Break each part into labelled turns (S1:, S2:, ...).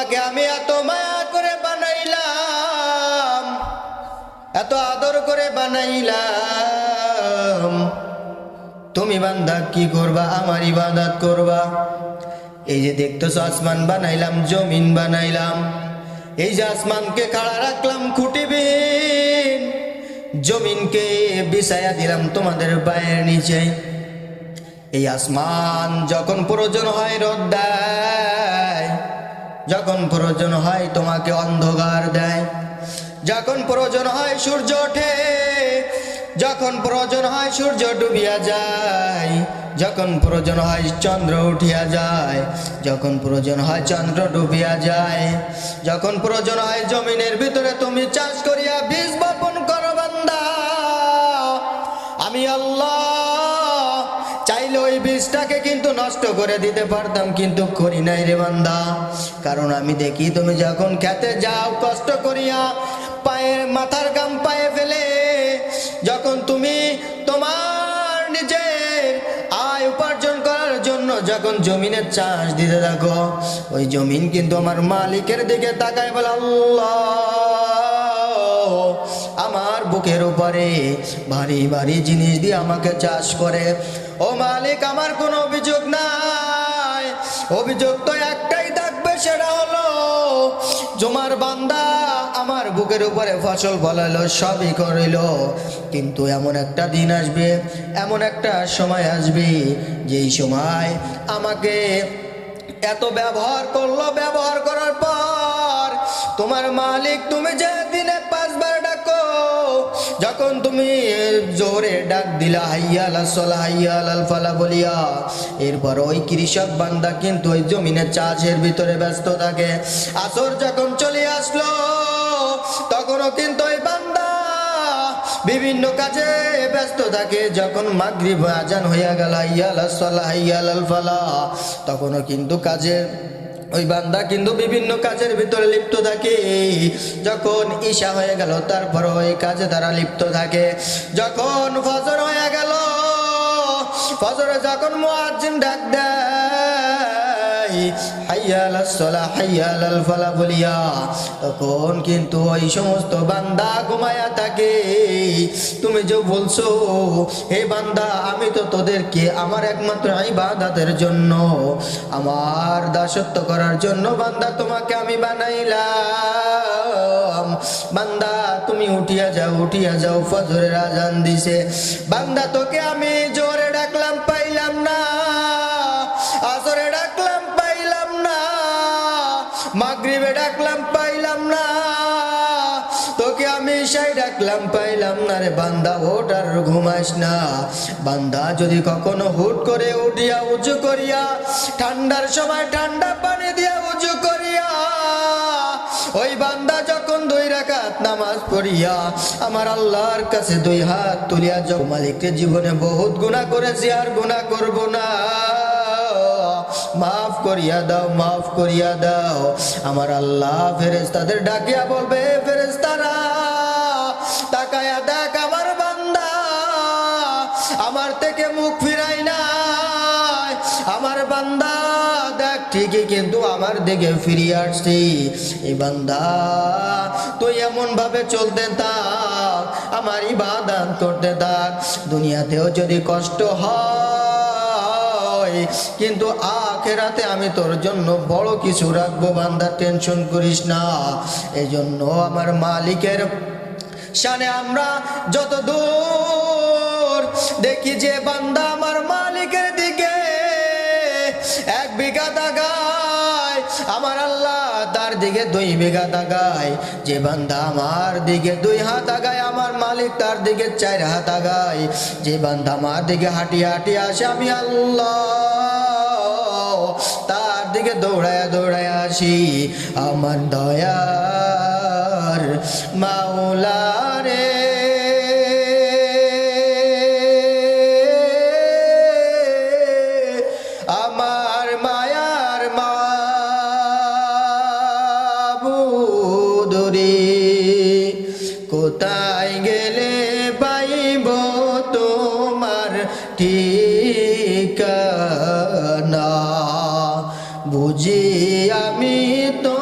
S1: তোমাকে আমি এত মায়া করে বানাইলাম, এত আদর করে বানাইলাম, তুমি বান্দা কি করবা? আমার ইবাদত করবা। এই যে দেখতেছো আসমান বানাইলাম, জমিন বানাইলাম, এই যে আসমানকে খাড়া রাখলাম খুঁটিবিহীন, জমিনকে বিছায়া দিলাম তোমাদের পায়ের নিচে। এই আসমান যখন প্রয়োজন হয় রোদ দেয়, যখন প্রয়োজন হয় তোমাকে অন্ধকার দেয়, যখন প্রয়োজন হয় সূর্য ওঠে, যখন প্রয়োজন হয় সূর্য ডুবিয়া যায়, যখন প্রয়োজন হয় চন্দ্র উঠিয়া যায়, যখন প্রয়োজন হয় চন্দ্র ডুবিয়া যায়, যখন প্রয়োজন হয় জমিনের ভিতরে তুমি চাষ করিয়া বীজ বপন করো বান্দা, আমি আল্লাহ চাইলে ওই বীজটাকে কিন্তু নষ্ট করে দিতে পারতাম, কিন্তু করি নাই রে বান্দা। কারণ আমি দেখি তুমি যখন খেতে যাও কষ্ট করিয়া, পায়ের মাথার গাম পায়ে ফেলে, যখন তুমি তোমার নিজের আয় উপার্জন করার জন্য যখন জমিনের চাষ দিতে থাকো, ওই জমিন কিন্তু আমার মালিকের দিকে তাকায় বলে, আল্লাহ আমার বুকের উপরে ভারী ভারী জিনিস দিয়ে আমাকে চাষ করে। ও মালিক, আমার কোনো অভিযোগ নাই, অভিযোগ তো একটাই থাকবে, সেটা হলো তোমার বান্দা আমার বুকের উপরে ফসল ফলাইলো, সবই করিল, কিন্তু এমন একটা দিন আসবে, এমন একটা সময় আসবে, যেই সময় আমাকে এত ব্যবহার করলো, ব্যবহার করার পর তোমার মালিক তুমি যে দিনে 5 বার ডাকো, যখন তুমি জোরে ডাক দিলা হাইয়া আলাস সালাহ হাইয়া আলাল ফালাহ বলিয়া, এরপর ওই কৃষক বান্দা কিন্তু ওই জমিনের চাষের ভিতরে ব্যস্ত থাকে। আসর যখন চলে আসলো, তখনও কিন্তু ওই বান্দা বিভিন্ন কাজে ব্যস্ত থাকে। যখন মাগরিব আজান হইয়া গেল হাইয়া আলাস সালাহ হাইয়া আলাল ফালাহ, তখনও কিন্তু কাজের ওই বান্দা কিন্তু বিভিন্ন কাজের ভিতরে লিপ্ত থাকে। যখন ঈশা হয়ে গেল, তারপর ওই কাজে তারা লিপ্ত থাকে। যখন ফজর হয়ে গেল, ফজরে যখন মুয়াজ্জিন ডাক দেয় হাইয়া আলাস সালাহ হাইয়া আলাল ফালাহ বলিয়া, তখন কিন্তু ওই সমস্ত বান্দা ঘুমায়া থাকে। তুমি যে বলছো হে বান্দা, আমি তো তোদেরকে আমার একমাত্র ইবাদতের জন্য, আমার দাসত্ব করার জন্য বান্দা তোমাকে আমি বানাইলাম। বান্দা তুমি উঠিয়া যাও, উঠিয়া যাও, ফজরের আজান দিছে। বান্দা তোকে আমি জোরে ডাকলাম পাইলাম না, আসরে ডাকলাম পাইলাম না, মাগরিবে ডাকলাম পাইলাম না, তোকে আমি ঈশায় ডাকলাম পাইলাম না রে বান্দা, ওঠ আর ঘুমাস না। বান্দা যদি কখনো হুট করে উঠিয়া উঁচু করিয়া, ঠান্ডার সময় ঠান্ডা পানি দিয়া উঁচু করিয়া, ওই বান্দা যখন 2 রাকাত নামাজ পড়িয়া আমার আল্লাহর কাছে 2 হাত তুলিয়া, মালিককে জীবনে বহুত গুনাহ করেছি আর গুনাহ করব না, মাফ করিয়া দাও, মাফ করিয়া দাও, আমার আল্লাহ ফেরেশতাদের ডাকিয়া বলবে, ফেরেশতারা তাকায়া দেখ আমার বান্দা আমার থেকে মুখ ফিরাই নাই, আমার বান্দা দেখ ঠিকই কিন্তু আমার দিকে ফিরিয়ে আসছি। এই বান্দা তুই এমন ভাবে চলতে থাক, আমার ইবাদত করতে থাক, দুনিয়াতেও যদি কষ্ট হয় কিন্তু আখিরাতে আমি তোর জন্য বড় কিছু রাখবো বান্দা, টেনশন করিস না। এই জন্য আমার মালিকের শানে আমরা যত দূর দেখি যে বান্দা আমার মালিকের দিকে 1 বিঘা তাকায়, আমার আল্লাহ তার দিকে 2 বিঘা তাকায়। যে বান্দা আমার দিকে 2 হাত আগায়, আমার মালিক তার দিকে 4 হাত আগায়। যে বান্দা আমার দিকে হাঁটিয়ে হাঁটিয়ে আসে, আমি আল্লাহ তার দিকে দৌড়ায় দৌড়ায় আসি। আমার দয়ার মাওলা রে, আমার মায়ার মাবুদ রে, কোথায় গেলে পাইব তোমার ঠিকানা, বুঝি আমি তো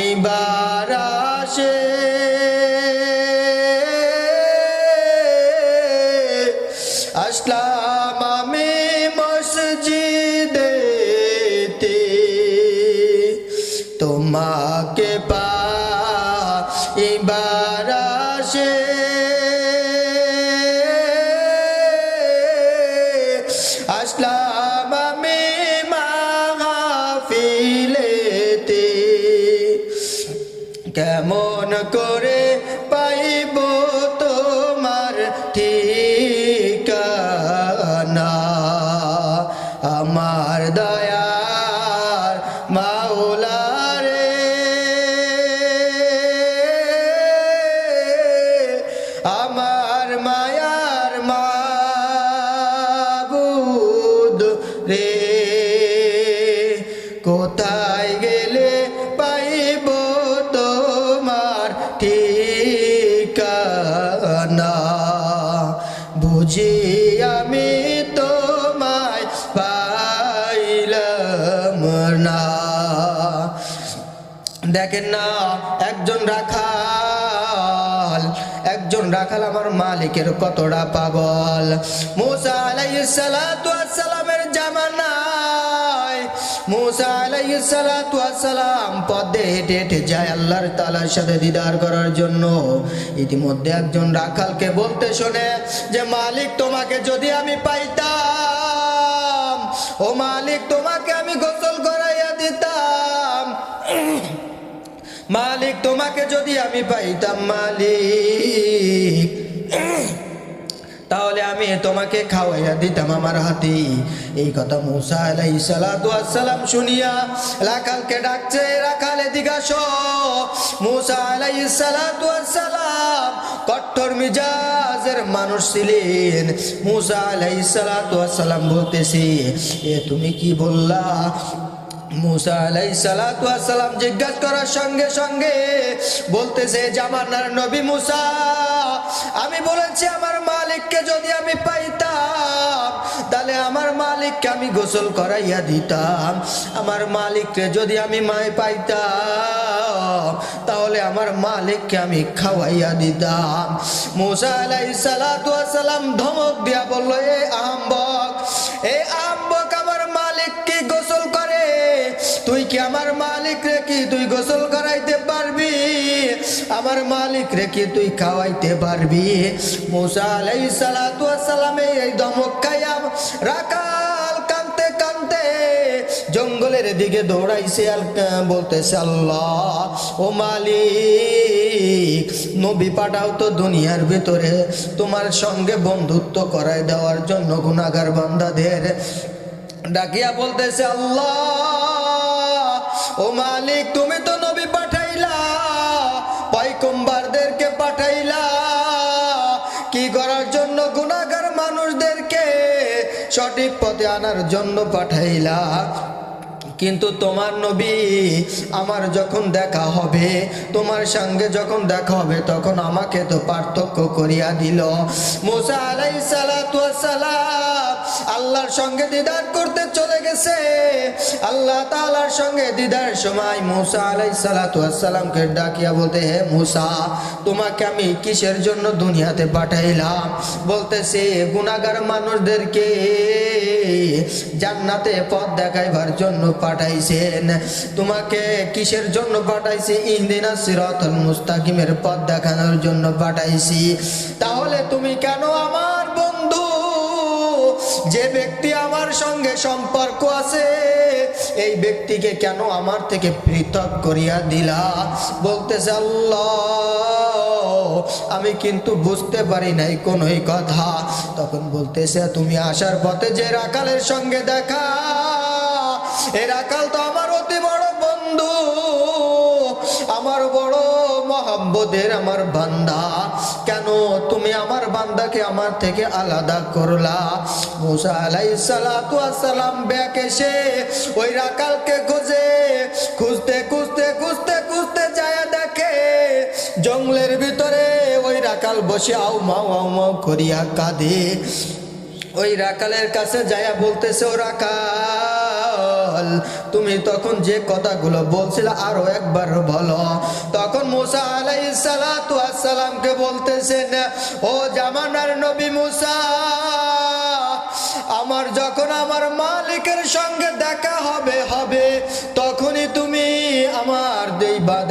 S1: এবার আসে আসলাম আমি মসজিদেতে তোমাকে পাইবার আসে আসলাম আমি মাহফিলেতে কেমন করে পাইব তোমার ঠিকানা আমার দয়ার মাওলা রে আমার মায়ার মাবুদ রে কোথায় গেলে পাইব তোমার ঠিকানা বুঝি আমি তোমায় পাইলাম না দেখেন না একজন রাখাল আমার মালিকের কতটা পাগল মুসা আলাইহিস সালাতু ওয়াস সালামের জামানায় মুসা আলাইহিস সালাতু ওয়াস সালাম পথে হেঁটে হেঁটে যায় আল্লাহর তাআলার সাথে দিদার করার জন্য ইতিমধ্যে একজন রাখালকে বলতে শোনে যে মালিক তোমাকে যদি আমি পাইতাম ও মালিক তোমাকে আমি গোসল করাইয়া দিতাম মালিক তোমাকে যদি আমি পাইতাম মালিক তাহলে আমি তোমাকে খাওয়াইয়া দিতাম আমার হাতে এই কথা মুসা আলাইহিস সালাতু ওয়াস সালাম শুনিয়া রাখালকে ডাকছে রাখাল এদিকে আসো মুসা আলাইহিস সালাতু ওয়াস সালাম কঠোর মিজাজের মানুষ ছিলেন মুসা আলাইহিস সালাতু ওয়াস সালাম বলতেছে এ তুমি কি বললা মুসা আলাইহিস সালাতু ওয়াস সালাম জিজ্ঞাসা করার সঙ্গে সঙ্গে বলতেছে জামানার নবী মুসা আমি বলেছি আমার মালিককে যদি আমি পাইতাম তাহলে আমার মালিককে আমি গোসল করাইয়া দিতাম আমার মালিককে যদি আমি পাইতাম তাহলে আমার মালিককে আমি খাওয়াইয়া দিতাম মুসা আলাইহিস সালাতু ওয়াস সালাম ধমক দিয়া বলল এ আহম্মক আমার মালিককে গোসল করে তুই কি আমার মালিক রে কি তুই গোসল করাইতে পারবি আমার মালিক রে কি তুই খাওয়াইতে পারবি মুসা আলাইহিস সালাতু ওয়াস সালাম এই ধমক খাইয়া রাখাল কাঁদতে কাঁদতে জঙ্গলের দিকে দৌড়াইছে আর বলতেছে আল্লাহ ও মালিক নবী পাঠাও তো দুনিয়ার ভিতরে তোমার সঙ্গে বন্ধুত্ব করায় দেওয়ার জন্য গুনাহগার বান্দাদের ডাকিয়া বলতেছে আল্লাহ ও মালিক তুমি তো নবী পাঠাইলা পয়গম্বরদেরকে পাঠাইলা কি করার জন্য গুনাহগার মানুষদেরকে সঠিক পথে আনার জন্য পাঠাইলা কিন্তু তোমার নবী আমার যখন দেখা হবে তোমার সঙ্গে যখন দেখা হবে তখন আমাকে তো পার্থক্য করিয়া দিল মুসা আলাইহিস সালাতু ওয়াস সালাম আল্লাহর সঙ্গে দিদার করতে চলে গেছে আল্লাহ তাআলার সঙ্গে দিদার সময় মুসা আলাইহিস সালাতু ওয়াস সালামকে ডাকিয়া বলতে হে মুসা তোমাকে আমি কিসের জন্য দুনিয়াতে পাঠাইলাম বলতেছে গুনাহগার মানুষদেরকে জান্নাতে পথ দেখাইবার জন্য পাঠাইছেন তোমাকে কিসের জন্য পাঠাইছি ইহদিনাস সিরাতাল মুস্তাকিমের পথ দেখানোর জন্য পাঠাইছি তাহলে তুমি কেন আমার বন্ধু যে ব্যক্তি আমার সঙ্গে সম্পর্ক আছে এই ব্যক্তিকে কেন আমার থেকে পৃথক করিয়া দিলা বলতেছে আল্লাহ আমি কিন্তু বুঝতে পারি নাই কোনোই কথা তখন বলতেছে তুমি আসার পথে যে রাখালের সঙ্গে দেখা এই রাখাল তো আমার অতি বড় বন্ধু আমার বড় মহব্বতের আমার বান্দা কেন তুমি আমার বান্দাকে আমার থেকে আলাদা করলা মুসা আলাইহিস সালাতু ওয়াস সালাম ব্যাক এসে ওই রাখালকে খুঁজতে যায় দেখে জঙ্গলের ভিতরে ওই রাখাল বসে আউ মাউ করিয়া কাঁদে ওই রাখালের কাছে যায়া বলতেছে ও রাখাল বল, তুমি তখন যে কথাগুলো বলছিলে আরো একবার বলো। তখন মুসা আলাইহিস সালাতু ওয়াস সালামকে বলতেছেন, ও জামানার নবী মুসা, আমার যখন আমার মালিকের সঙ্গে দেখা হবে তখনই তুমি আমার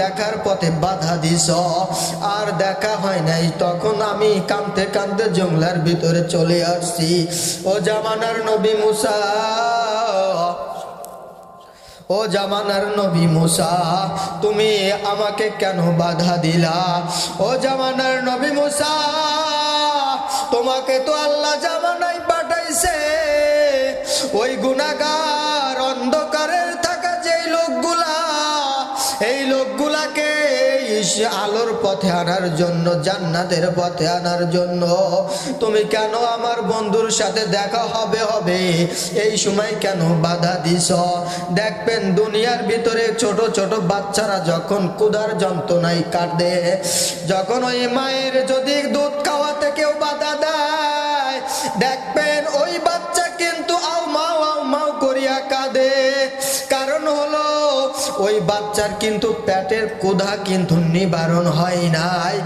S1: দেখার পথে বাধা দিছ, আর দেখা হয় নাই। তখন আমি কাঁদতে কাঁদতে জঙ্গলার ভিতরে চলে আসছি। ও জামানার নবী মুসা, ও জামানার নবী মুসা, তুমি আমাকে কেন বাধা দিলা? ও জামানার নবী মুসা, তোমাকে তো আল্লাহ জামানায় পাঠাইছে ওই গুনাহগার অন্ধকারের থাকা যেই লোকগুলা, এই লোকগুলাকে আলোর পথে আনার জন্য, জান্নাতের পথে আনার জন্য। তুমি কেন আমার বন্ধুর সাথে দেখা হবে এই সময় কেন বাধা দিছ? দেখবেন দুনিয়ার ভিতরে ছোট ছোট বাচ্চারা যখন ক্ষুধার যন্ত্রণায় কাঁদে, যখন ওই মায়ের যদি দুধ খাওয়াতে কেউ বাধা দেয়, দেখবেন ওই বাচ্চা কিন্তু আও মাও করিয়া কাঁদে। কারণ হলো ওই বাচ্চার কিন্তু পেটের ক্ষুধা কিন্তু নিবারণ হয় নাই।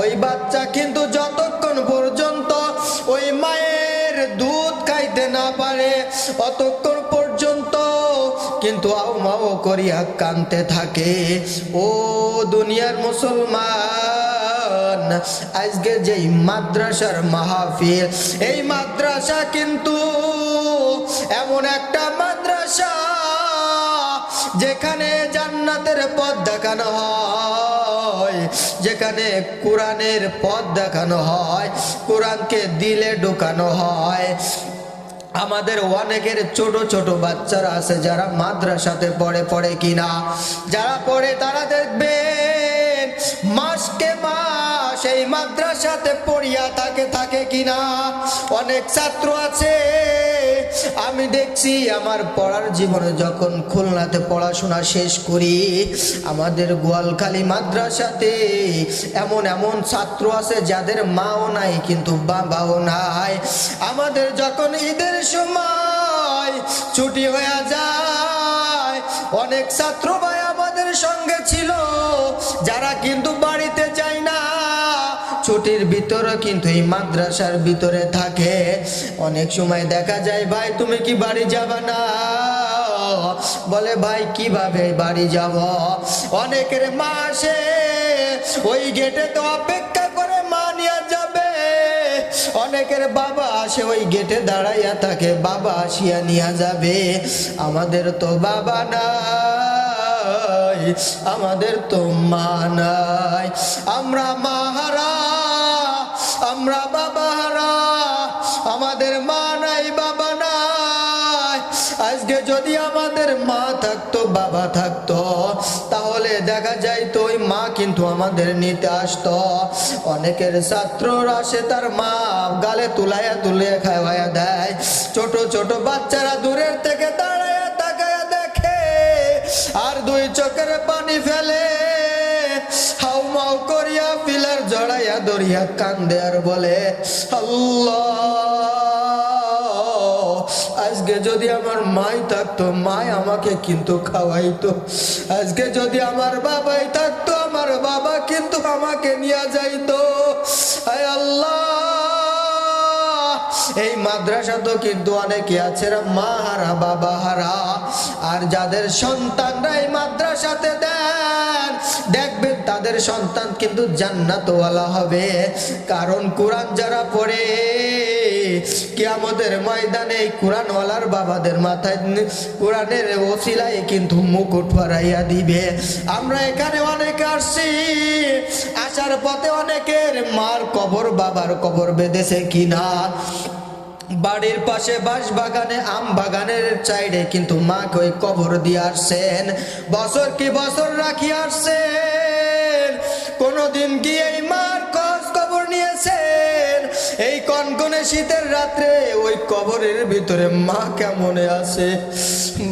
S1: ওই বাচ্চা কিন্তু যতক্ষণ পর্যন্ত ওই মায়ের দুধ খাইতে না পারে অতক্ষণ পর্যন্ত কিন্তু আও মাও করিয়া কাঁদতে থাকে। ও দুনিয়ার মুসলমান, আজকে যেই মাদ্রাসার মাহফিল, এই মাদ্রাসা কিন্তু এমন একটা মাদ্রাসা যেখানে জান্নাতের পথ দেখানো হয়, যেখানে কোরআনের পথ দেখানো হয়, কোরআনকে দিলে ঢোকানো হয়। আমাদের অনেকের ছোট ছোট বাচ্চারা আছে যারা মাদ্রাসাতে পড়ে কিনা, যারা পড়ে তারা দেখবেন মাসকে মাস এই মাদ্রাসাতে পড়িয়া থাকে কিনা। অনেক ছাত্র আছে আমি দেখছি আমার পড়ার জীবনে যখন খুলনাতে পড়াশোনা শেষ করি, আমাদের গোয়ালখালী মাদ্রাসাতে এমন ছাত্র আছে যাদের মাও নাই কিন্তু বাবাও নাই। আমাদের যখন ঈদের সময় ছুটি হয়ে যায়, অনেক ছাত্র ভাই আমাদের সঙ্গে ছিল যারা কিন্তু বাড়িতে যায় না, ছুটির ভিতরে কিন্তু এই মাদ্রাসার ভিতরে থাকে। অনেক সময় দেখা যায়, ভাই তুমি কি বাড়ি যাবা না? বলে ভাই কিভাবে বাড়ি যাব? অনেকের মা আসে ওই গেটে তো অপেক্ষা করে মা নিয়ে যাবে, অনেকের বাবা আসে ওই গেটে দাঁড়াইয়া থাকে বাবা আসিয়া নিয়ে যাবে। আমাদের তো বাবা নাই, আমাদের তো মা নাই, আমরা মাহারা, আমরা বাবা হারা, আমাদের মা নাই বাবা নাই। আজকে যদি আমাদের মা থাকতো বাবা থাকতো তাহলে দেখা যাইতো ওই মা কিন্তু আমাদের নিতে আসতো। অনেকের ছাত্ররা আসে তার মা গালে তুলিয়া খাওয়াইয়া দেয়। ছোট ছোট বাচ্চারা দূরের থেকে দাঁড়াইয়া তাকাইয়া দেখে আর দুই চোখের পানি ফেলে, হাউ মাউ করিয়া পিলার জড়াইয়া দরিয়া কান্দে আর বলে, আল্লাহ আজকে যদি আমার মাই থাকতো, মাই আমাকে কিন্তু খাওয়াইতো। আজকে যদি আমার বাবাই থাকতো, আমার বাবা কিন্তু আমাকে নিয়ে যাইতো। হায় আল্লাহ, এই মাদ্রাসা তো কিন্তু অনেকে আছে মা হারা বাবা হারা, আর যাদের সন্তানরা এই মাদ্রাসাতে দেন দেখবেন তাদের সন্তান কিন্তু জান্নাতওয়ালা হবে। কারণ কোরআন যারা পড়ে কিয়ামতের ময়দানে এই কোরআনওয়ালার বাবাদের মাথায় কোরআনের ওসিলায় কিন্তু মুকুট পরাইয়া দিবে। আমরা এখানে অনেকে আসছি, আসার পথে অনেকের মার কবর বাবার কবর বেঁধেছে কিনা, বাড়ির পাশে বাঁশ বাগানে আম বাগানের সাইডে কিন্তু মাকে ওই কবর দিয়ে আসছেন, বছর কি বছর রাখি আসছেন। কোনদিন কি এই মার খোঁজ খবর নিয়েছেন? এই কনকনে শীতের রাত্রে ওই কবরের ভিতরে মা কেমনে আছে,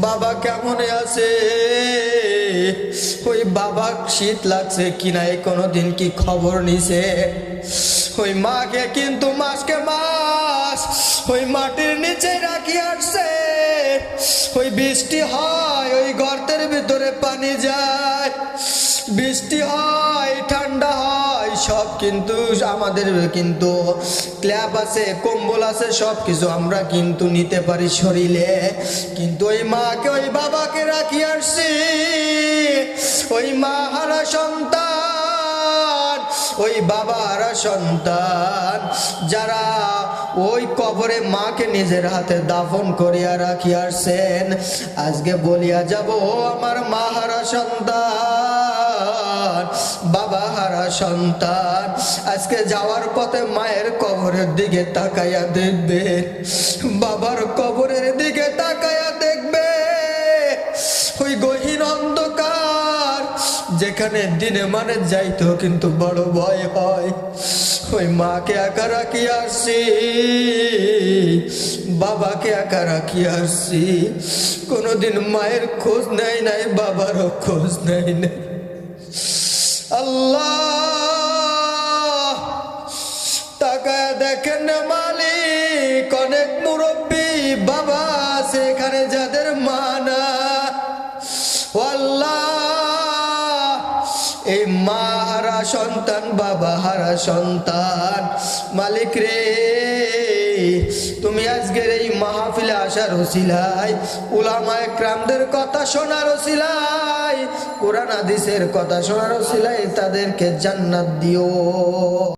S1: বাবা কেমনে আছে, ওই বাবা শীত লাগছে কিনা এই কোনদিন কি খবর নিছে? ওই মাকে কিন্তু মাসকে মাস ওই মাটির নিচে রাখি আসছেন। ওই বৃষ্টি হয়, ওই গর্তের ভিতরে পানি যায়, বৃষ্টি হয়, ঠান্ডা হয়, সব কিন্তু আমাদের কিন্তু ক্ল্যাপ আছে, কম্বল আছে, সব কিছু আমরা কিন্তু নিতে পারি শরীরে। কিন্তু ওই মাকে ওই বাবাকে রাখি আসছি, ওই মা হারা সন্তান, ওই বাবা হারা সন্তান, যারা ওই কবরে মাকে নিজের হাতে দাফন করিয়া রাখি আসছেন, আজকে বলিয়া যাব আমার মা হারা সন্তান, বাবা হারা সন্তান, আজকে যাওয়ার পথে মায়ের কবরের দিকে তাকাইয়া দেখবে, বাবার কবরের দিকে তাকাইয়া দেখবে, ওই গহীন অন্ধকার যেখানে দিনে মানে যাইতো কিন্তু বড় ভয় হয়, ওই মাকে একা রাখি আসছি, বাবাকে একা রাখি আসছি, কোনোদিন মায়ের খোঁজ নেয় নাই, বাবারও খোঁজ নেয় নাই। আল্লাহ তাকায় দেখেন না মালিক, অনেক মুরব্বী বাবা আছে এখানে যাদের মা না। ও আল্লাহ, এই মা হারা সন্তান, বাবা হারা সন্তান, মালিক রে, তুমি আজকের এই মাহফিলে আসার ওসিলায়, উলামায়ে কেরামদের কথা শোনার ওসিলায়, কোরআন হাদিসের কথা শোনার ওসিলায় তাদেরকে জান্নাত দিও।